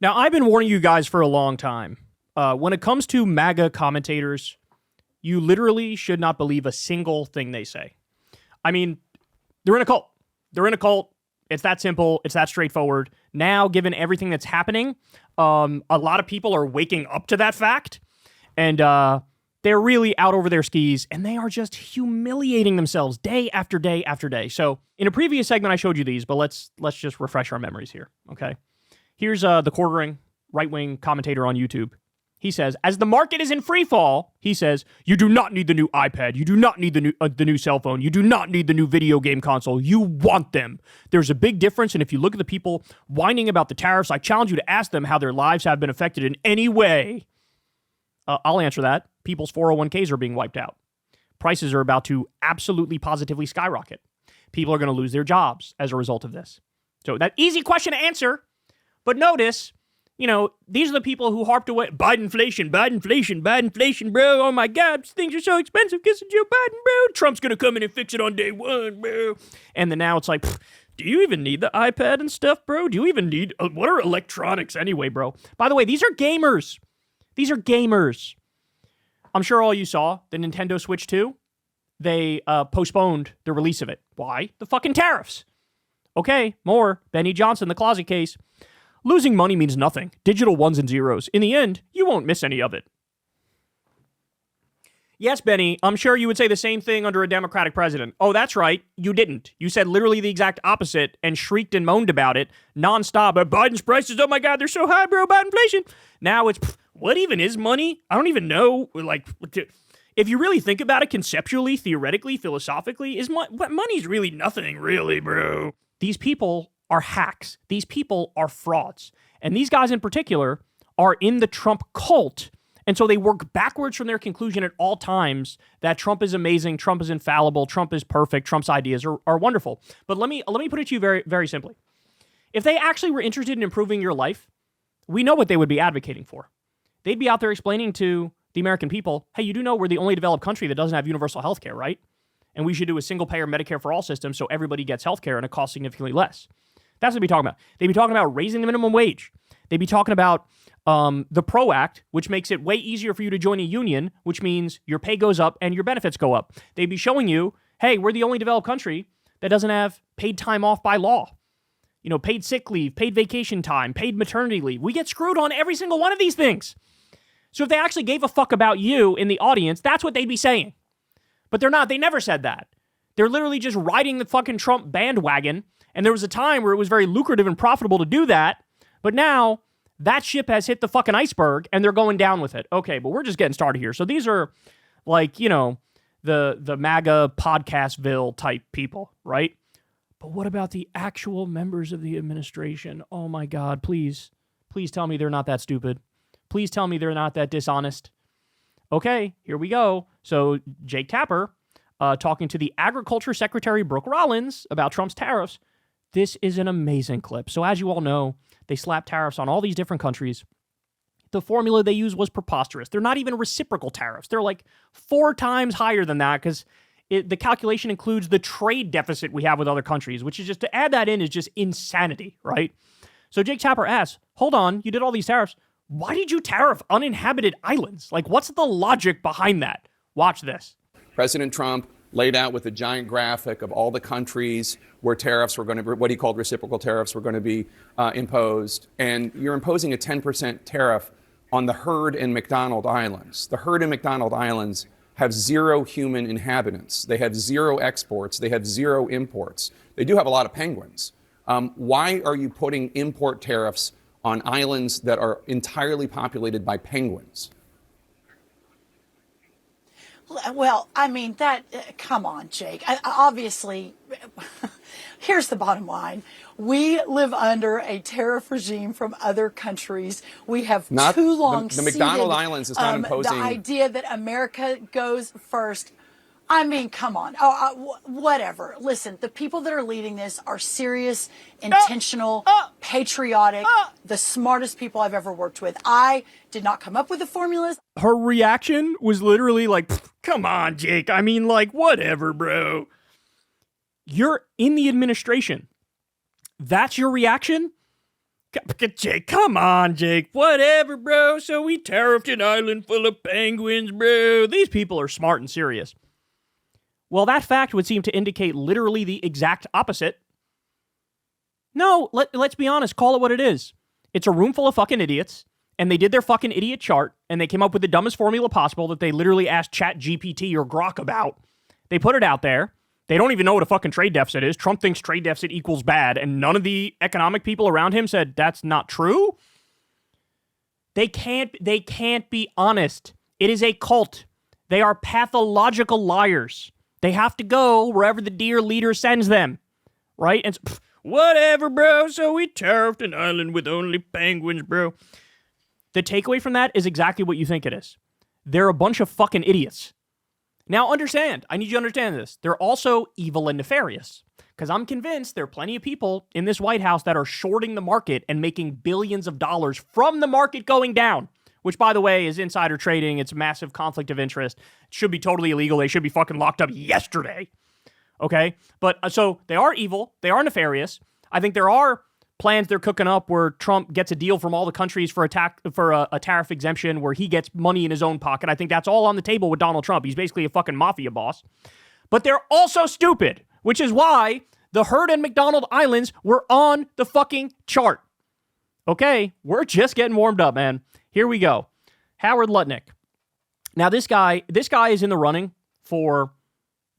Now, I've been warning you guys for a long time. When it comes to MAGA commentators, you literally should not believe a single thing they say. I mean, they're in a cult. They're in a cult. It's that simple. It's that straightforward. Now, given everything that's happening, a lot of people are waking up to that fact, and they're really out over their skis, and they are just humiliating themselves day after day after day. So, in a previous segment, I showed you these, but let's just refresh our memories here, okay? Here's the quartering right-wing commentator on YouTube. He says, as the market is in free fall, he says, you do not need the new iPad. You do not need the new cell phone. You do not need the new video game console. You want them. There's a big difference, and if you look at the people whining about the tariffs, I challenge you to ask them how their lives have been affected in any way. I'll answer that. People's 401ks are being wiped out. Prices are about to absolutely positively skyrocket. People are going to lose their jobs as a result of this. So that easy question to answer, but notice, you know, these are the people who harped away, Biden inflation, bro. Oh my God, things are so expensive because of Joe Biden, bro. Trump's going to come in and fix it on day one, bro. And then now it's like, do you even need the iPad and stuff, bro? Do you even need, what are electronics anyway, bro? By the way, these are gamers. These are gamers. I'm sure all you saw the Nintendo Switch 2. They postponed the release of it. Why? The fucking tariffs. Okay, more. Benny Johnson, the closet case. Losing money means nothing. Digital ones and zeros. In the end, you won't miss any of it. Yes, Benny, I'm sure you would say the same thing under a Democratic president. Oh, that's right. You didn't. You said literally the exact opposite and shrieked and moaned about it nonstop. Biden's prices, oh my God, they're so high, bro, Biden inflation. Now it's, what even is money? I don't even know. Like, if you really think about it conceptually, theoretically, philosophically, money's really nothing, really, bro. These people are hacks. These people are frauds. And these guys in particular are in the Trump cult. And so they work backwards from their conclusion at all times that Trump is amazing, Trump is infallible, Trump is perfect, Trump's ideas are wonderful. But let me put it to you very, very simply. If they actually were interested in improving your life, we know what they would be advocating for. They'd be out there explaining to the American people, hey, you do know we're the only developed country that doesn't have universal health care, right? And we should do a single-payer Medicare for all system so everybody gets health care and it costs significantly less. That's what they'd be talking about. They'd be talking about raising the minimum wage. They'd be talking about the PRO Act, which makes it way easier for you to join a union, which means your pay goes up and your benefits go up. They'd be showing you, hey, we're the only developed country that doesn't have paid time off by law. You know, paid sick leave, paid vacation time, paid maternity leave. We get screwed on every single one of these things. So if they actually gave a fuck about you in the audience, that's what they'd be saying. But they're not. They never said that. They're literally just riding the fucking Trump bandwagon. And there was a time where it was very lucrative and profitable to do that. But now that ship has hit the fucking iceberg and they're going down with it. Okay, but we're just getting started here. So these are like, you know, the MAGA podcastville type people, right? But what about the actual members of the administration? Oh my God, please tell me they're not that stupid. Please tell me they're not that dishonest. Okay, here we go. So Jake Tapper, talking to the Agriculture Secretary Brooke Rollins about Trump's tariffs. This is an amazing clip. So as you all know, they slapped tariffs on all these different countries. The formula they used was preposterous. They're not even reciprocal tariffs. They're like 4 times higher than that because the calculation includes the trade deficit we have with other countries, which is just, to add that in is just insanity, right? So Jake Tapper asks, hold on, you did all these tariffs. Why did you tariff uninhabited islands? Like, what's the logic behind that? Watch this. President Trump laid out with a giant graphic of all the countries where tariffs were going to be, what he called reciprocal tariffs were going to be imposed. And you're imposing a 10% tariff on the Heard and McDonald Islands. The Heard and McDonald Islands have 0 human inhabitants. They have 0 exports. They have 0 imports. They do have a lot of penguins. Why are you putting import tariffs on islands that are entirely populated by penguins? Well, I mean, come on, Jake. Obviously, here's the bottom line. We live under a tariff regime from other countries. We have too long the McDonald Islands is not imposing. The idea that America goes first. I mean, come on. Whatever. Listen, the people that are leading this are serious, intentional, patriotic, the smartest people I've ever worked with. I did not come up with the formulas. Her reaction was literally like, come on, Jake. I mean, like, whatever, bro. You're in the administration. That's your reaction? Jake, come on, Jake. Whatever, bro. So we tariffed an island full of penguins, bro. These people are smart and serious. Well, that fact would seem to indicate literally the exact opposite. No, let's be honest. Call it what it is. It's a room full of fucking idiots, and they did their fucking idiot chart, and they came up with the dumbest formula possible that they literally asked ChatGPT or Grok about. They put it out there. They don't even know what a fucking trade deficit is. Trump thinks trade deficit equals bad, and none of the economic people around him said that's not true. They can't be honest. It is a cult. They are pathological liars. They have to go wherever the dear leader sends them, right? And whatever, bro. So we tariffed an island with only penguins, bro. The takeaway from that is exactly what you think it is. They're a bunch of fucking idiots. Now understand, I need you to understand this. They're also evil and nefarious. Because I'm convinced there are plenty of people in this White House that are shorting the market and making billions of dollars from the market going down. Which, by the way, is insider trading. It's a massive conflict of interest. It should be totally illegal. They should be fucking locked up yesterday. Okay? But, so, they are evil. They are nefarious. I think there are plans they're cooking up where Trump gets a deal from all the countries for a tariff exemption where he gets money in his own pocket. I think that's all on the table with Donald Trump. He's basically a fucking mafia boss. But they're also stupid, which is why the Heard and McDonald Islands were on the fucking chart. Okay, we're just getting warmed up, man. Here we go. Howard Lutnick. Now, this guy is in the running for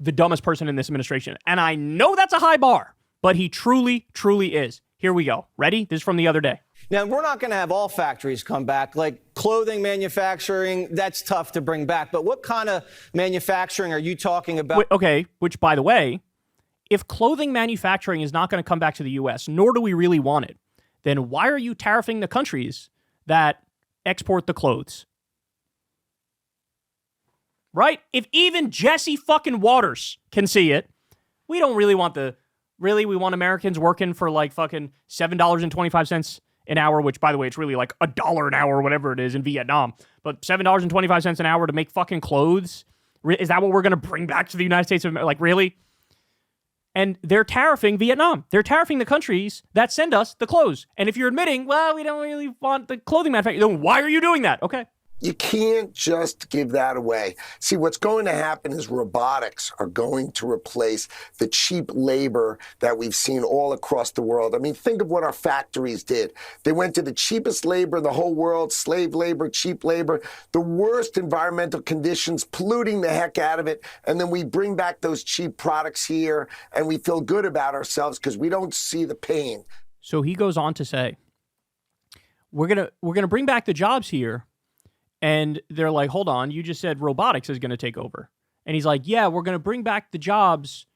the dumbest person in this administration. And I know that's a high bar, but he truly, truly is. Here we go. Ready? This is from the other day. Now, we're not going to have all factories come back. Like clothing manufacturing, that's tough to bring back. But what kind of manufacturing are you talking about? Okay, which, by the way, if clothing manufacturing is not going to come back to the U.S., nor do we really want it, then why are you tariffing the countries that export the clothes? Right? If even Jesse fucking Waters can see it, we don't really want we want Americans working for like fucking $7.25 an hour, which, by the way, it's really like $1 an hour or whatever it is in Vietnam. But $7.25 an hour to make fucking clothes? Is that what we're going to bring back to the United States of America? Like, really? And they're tariffing Vietnam. They're tariffing the countries that send us the clothes. And if you're admitting, well, we don't really want the clothing manufacturer, then why are you doing that? Okay. You can't just give that away. See, what's going to happen is robotics are going to replace the cheap labor that we've seen all across the world. I mean, think of what our factories did. They went to the cheapest labor in the whole world, slave labor, cheap labor, the worst environmental conditions, polluting the heck out of it. And then we bring back those cheap products here and we feel good about ourselves because we don't see the pain. So he goes on to say, we're gonna bring back the jobs here. And they're like, hold on, you just said robotics is going to take over. And he's like, yeah, we're going to bring back the jobs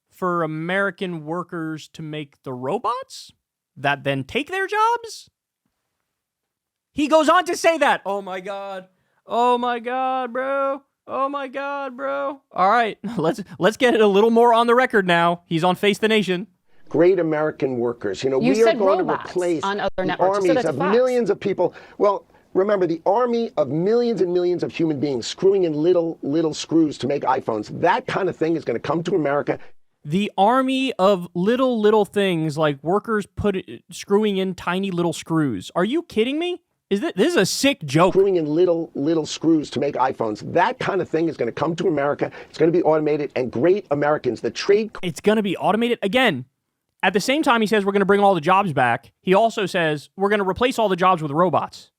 for American workers to make the robots that then take their jobs? He goes on to say that. Oh my God. Oh my God, bro. Oh my God, bro. All right, let's get it a little more on the record now. He's on Face the Nation. Great American workers. You know, we are going to replace on other the networks. armies So of millions of people. Well, remember, the army of millions and millions of human beings screwing in little screws to make iPhones. That kind of thing is going to come to America. The army of little things like workers screwing in tiny little screws. Are you kidding me? This is a sick joke. Screwing in little screws to make iPhones. That kind of thing is going to come to America. It's going to be automated, and great Americans, the trade. It's going to be automated again. At the same time, he says we're going to bring all the jobs back. He also says we're going to replace all the jobs with robots.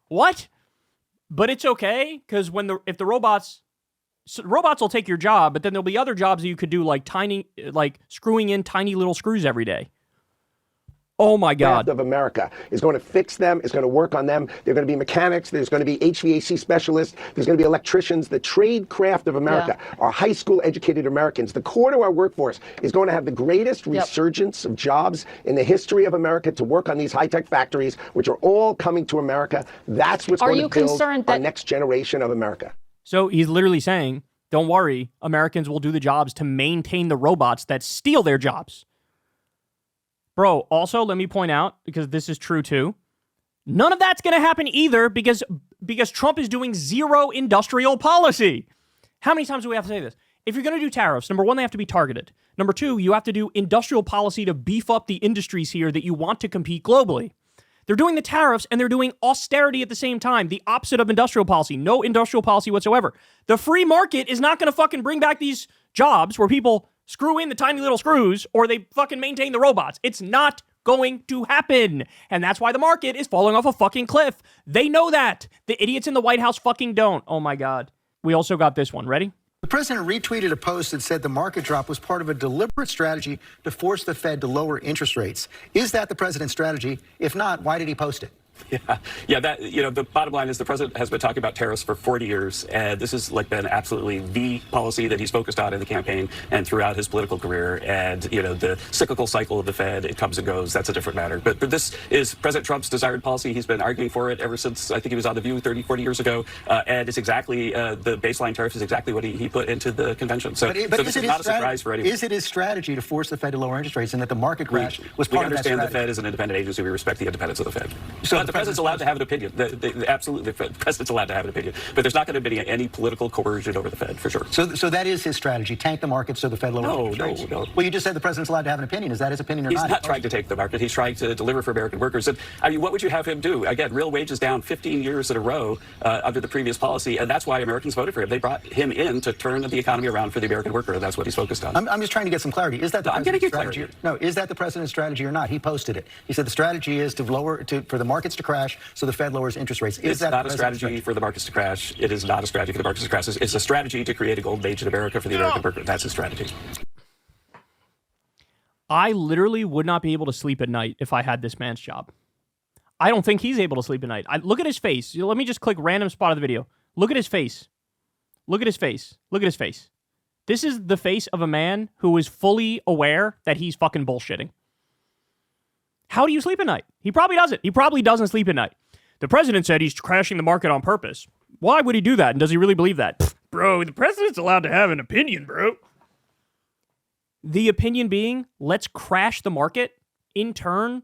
What? But it's okay, because if the robots will take your job, but then there'll be other jobs that you could do, like screwing in tiny little screws every day. Oh my God. Of America is going to fix them, is going to work on them. They're going to be mechanics, there's going to be HVAC specialists, there's going to be electricians. The trade craft of America, our high school educated Americans, the core to our workforce is going to have the greatest resurgence of jobs in the history of America to work on these high-tech factories, which are all coming to America. That's what's going to build our next generation of America. So he's literally saying, don't worry, Americans will do the jobs to maintain the robots that steal their jobs. Bro, also, let me point out, because this is true too, none of that's going to happen either because Trump is doing zero industrial policy. How many times do we have to say this? if you're going to do tariffs, number one, they have to be targeted. Number two, you have to do industrial policy to beef up the industries here that you want to compete globally. They're doing the tariffs and they're doing austerity at the same time, the opposite of industrial policy. No industrial policy whatsoever. The free market is not going to fucking bring back these jobs where people screw in the tiny little screws or they fucking maintain the robots. It's not going to happen. And that's why the market is falling off a fucking cliff. They know that. The idiots in the White House fucking don't. Oh my God. We also got this one. Ready? The president retweeted a post that said the market drop was part of a deliberate strategy to force the Fed to lower interest rates. Is that the president's strategy? If not, why did he post it? Yeah, that, the bottom line is the president has been talking about tariffs for 40 years, and this has been absolutely the policy that he's focused on in the campaign and throughout his political career. And, the cyclical cycle of the Fed, it comes and goes. That's a different matter. But this is President Trump's desired policy. He's been arguing for it ever since, I think he was on The View 30, 40 years ago. And it's exactly, the baseline tariff is exactly what he put into the convention. So this is not a surprise for anyone. Is it his strategy to force the Fed to lower interest rates and that the market crash was part of that strategy? We understand the Fed is an independent agency. We respect the independence of the Fed. So the president's allowed to have an opinion. Absolutely, the president's allowed to have an opinion. But there's not going to be any political coercion over the Fed, for sure. So that is his strategy, tank the market so the Fed lowers interest rates? No. Well, you just said the president's allowed to have an opinion. Is that his opinion or not? He's not trying to take the market. He's trying to deliver for American workers. And, what would you have him do? Again, real wages down 15 years in a row under the previous policy, and that's why Americans voted for him. They brought him in to turn the economy around for the American worker, and that's what he's focused on. I'm just trying to get some clarity. Is that the president's strategy? No, is that the president's strategy or not? He posted it. He said the strategy is for the markets to crash so the Fed lowers interest rates. It's not a strategy for the markets to crash. It is not a strategy for the markets to crash. It's a strategy to create a golden age in America for the American worker. That's his strategy. I literally would not be able to sleep at night if I had this man's job. I don't think he's able to sleep at night. Look at his face. Let me just click random spot of the video. Look at his face. Look at his face. Look at his face. This is the face of a man who is fully aware that he's fucking bullshitting. How do you sleep at night? He probably doesn't. He probably doesn't sleep at night. The president said he's crashing the market on purpose. Why would he do that? And does he really believe that? Pfft, bro, the president's allowed to have an opinion, bro. The opinion being, let's crash the market, in turn,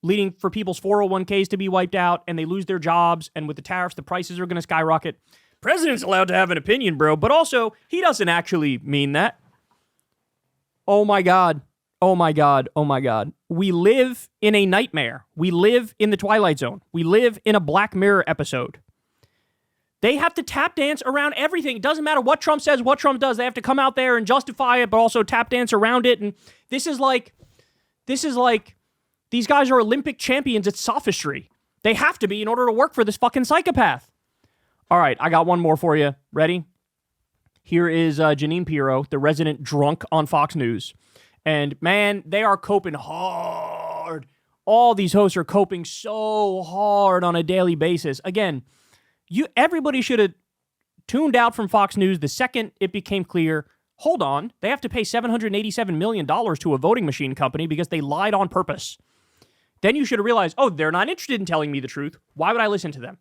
leading for people's 401ks to be wiped out, and they lose their jobs, and with the tariffs, the prices are going to skyrocket. President's allowed to have an opinion, bro, but also, he doesn't actually mean that. Oh my God. Oh my God. Oh my God. We live in a nightmare. We live in the Twilight Zone. We live in a Black Mirror episode. They have to tap dance around everything. It doesn't matter what Trump says, what Trump does. They have to come out there and justify it, but also tap dance around it. And this is like, these guys are Olympic champions at sophistry. They have to be in order to work for this fucking psychopath. All right, I got one more for you. Ready? Here is Jeanine Pirro, the resident drunk on Fox News. And man, they are coping hard. All these hosts are coping so hard on a daily basis. Again, everybody should have tuned out from Fox News the second it became clear, hold on, they have to pay $787 million to a voting machine company because they lied on purpose. Then you should have realized, oh, they're not interested in telling me the truth. Why would I listen to them?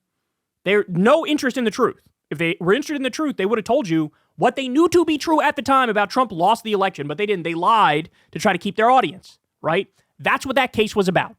They're no interest in the truth. If they were interested in the truth, they would have told you what they knew to be true at the time about Trump lost the election, but they didn't. They lied to try to keep their audience, right? That's what that case was about.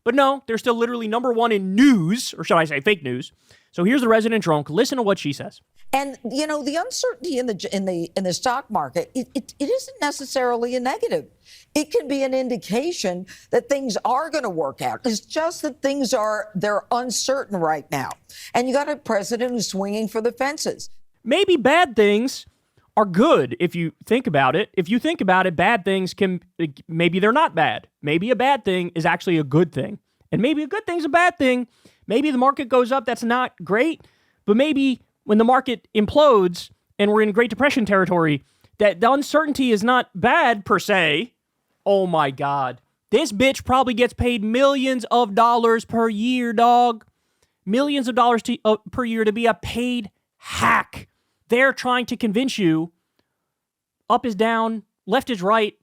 But no, they're still literally number one in news, or should I say fake news. So here's the resident drunk. Listen to what she says. And, the uncertainty in the stock market, it isn't necessarily a negative. It can be an indication that things are going to work out. It's just that they're uncertain right now. And you got a president who's swinging for the fences. Maybe bad things are good if you think about it. If you think about it, bad things maybe they're not bad. Maybe a bad thing is actually a good thing. And maybe a good thing's a bad thing. Maybe the market goes up, that's not great. But maybe when the market implodes and we're in Great Depression territory, that the uncertainty is not bad per se. Oh my God. This bitch probably gets paid millions of dollars per year, dog. Millions of dollars per year to be a paid hack. They're trying to convince you up is down, left is right,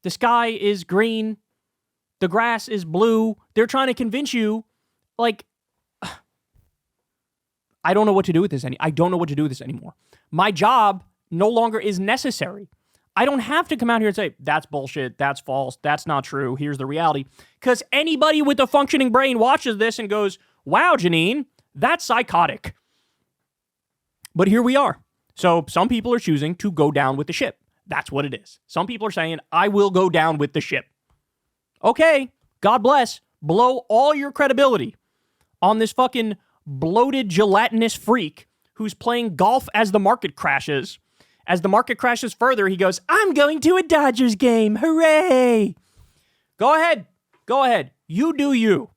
the sky is green, the grass is blue. They're trying to convince you, like, I don't know what to do with this I don't know what to do with this anymore. My job no longer is necessary. I don't have to come out here and say, that's bullshit, that's false, that's not true, here's the reality. Because anybody with a functioning brain watches this and goes, wow, Jeanine, that's psychotic. But here we are. So some people are choosing to go down with the ship. That's what it is. Some people are saying, I will go down with the ship. Okay, God bless. Blow all your credibility on this fucking bloated gelatinous freak who's playing golf as the market crashes. As the market crashes further, he goes, I'm going to a Dodgers game. Hooray. Go ahead. Go ahead. You do you.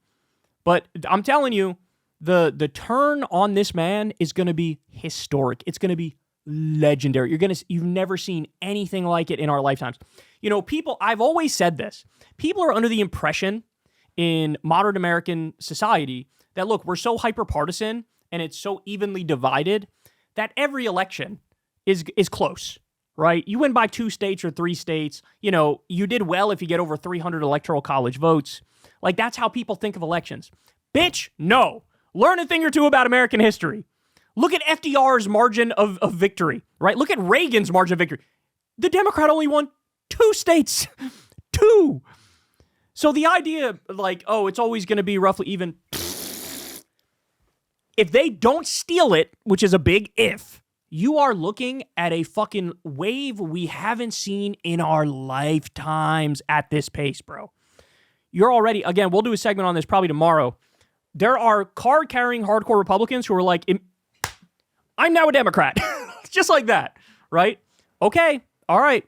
But I'm telling you, the turn on this man is going to be historic. It's going to be legendary. You've never seen anything like it in our lifetimes. You know, I've always said this. People are under the impression in modern American society that, look, we're so hyper-partisan and it's so evenly divided that every election is close, right? You win by 2 states or 3 states. You know, you did well if you get over 300 electoral college votes. Like, that's how people think of elections. Bitch, no. Learn a thing or two about American history. Look at FDR's margin of victory, right? Look at Reagan's margin of victory. The Democrat only won 2 states. 2. So the idea, like, oh, it's always going to be roughly even. If they don't steal it, which is a big if, you are looking at a fucking wave we haven't seen in our lifetimes at this pace, bro. You're already, again, we'll do a segment on this probably tomorrow. There are card-carrying hardcore Republicans who are like, I'm now a Democrat. Just like that, right? Okay, all right.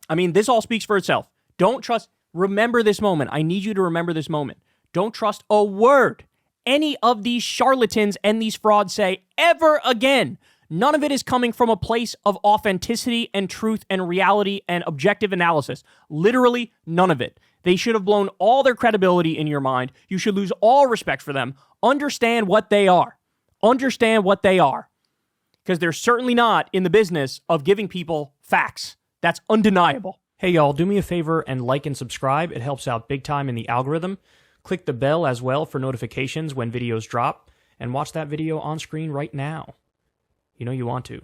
I mean, this all speaks for itself. Don't trust, remember this moment. I need you to remember this moment. Don't trust a word any of these charlatans and these frauds say ever again. None of it is coming from a place of authenticity and truth and reality and objective analysis. Literally none of it. They should have blown all their credibility in your mind. You should lose all respect for them. Understand what they are. Understand what they are. Because they're certainly not in the business of giving people facts. That's undeniable. Hey, y'all, do me a favor and like and subscribe. It helps out big time in the algorithm. Click the bell as well for notifications when videos drop. And watch that video on screen right now. You know you want to.